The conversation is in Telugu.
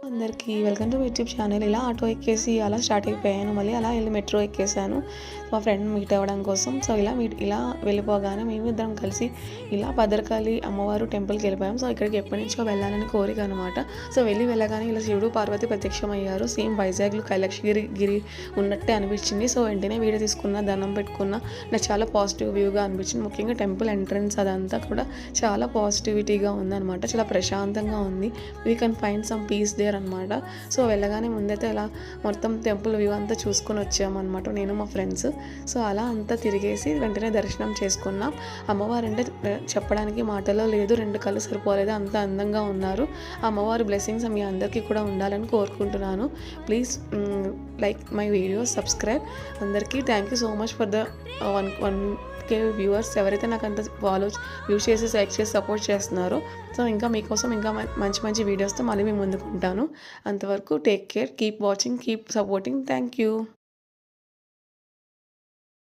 అందరికీ వెల్కమ్ టు యూట్యూబ్ ఛానల్. ఇలా ఆటో ఎక్కేసి అలా స్టార్ట్ అయిపోయాను. మళ్ళీ అలా వెళ్ళి మెట్రో ఎక్కేసాను మా ఫ్రెండ్ మీట్ అవ్వడం కోసం. సో ఇలా వెళ్ళిపోగానే మేమిద్దరం కలిసి ఇలా భద్రకాళి అమ్మవారు టెంపుల్కి వెళ్ళిపోయాం. సో ఇక్కడికి ఎప్పటి నుంచో వెళ్ళాలని కోరిక అనమాట. సో వెళ్ళగానే ఇలా శివుడు పార్వతి ప్రత్యక్షమయ్యారు. సేమ్ వైజాగ్లో కైలాసగిరి ఉన్నట్టే అనిపించింది. సో వెంటనే వీడియో తీసుకున్న, దండం పెట్టుకున్న. నాకు చాలా పాజిటివ్ వ్యూగా అనిపించింది. ముఖ్యంగా టెంపుల్ ఎంట్రన్స్ అదంతా కూడా చాలా పాజిటివిటీగా ఉందన్నమాట. చాలా ప్రశాంతంగా ఉంది. We can find some peace there అనమాట. సో వెళ్ళగానే ముందైతే ఇలా మొత్తం టెంపుల్ వ్యూ అంతా చూసుకొని వచ్చామన్నమాట నేను మా ఫ్రెండ్స్. సో అలా అంతా తిరిగేసి వెంటనే దర్శనం చేసుకున్నాం. అమ్మవారు అంటే చెప్పడానికి మాటలో లేదు, 2 కళ్ళు సరిపోలేదు, అంత అందంగా ఉన్నారు. అమ్మవారి బ్లెస్సింగ్స్ మీ అందరికీ కూడా ఉండాలని కోరుకుంటున్నాను. Please like my video, subscribe. అందరికీ thank you so much for the 1K viewers. ఎవరైతే నాకు అంత వ్యూ చేసి, లైక్ చేసి సపోర్ట్ చేస్తున్నారో. సో ఇంకా మీకోసం ఇంకా మంచి వీడియోస్తో మళ్ళీ మీ ముందుకు ఉంటాను. అంతవరకు take care, keep watching, keep supporting. Thank you.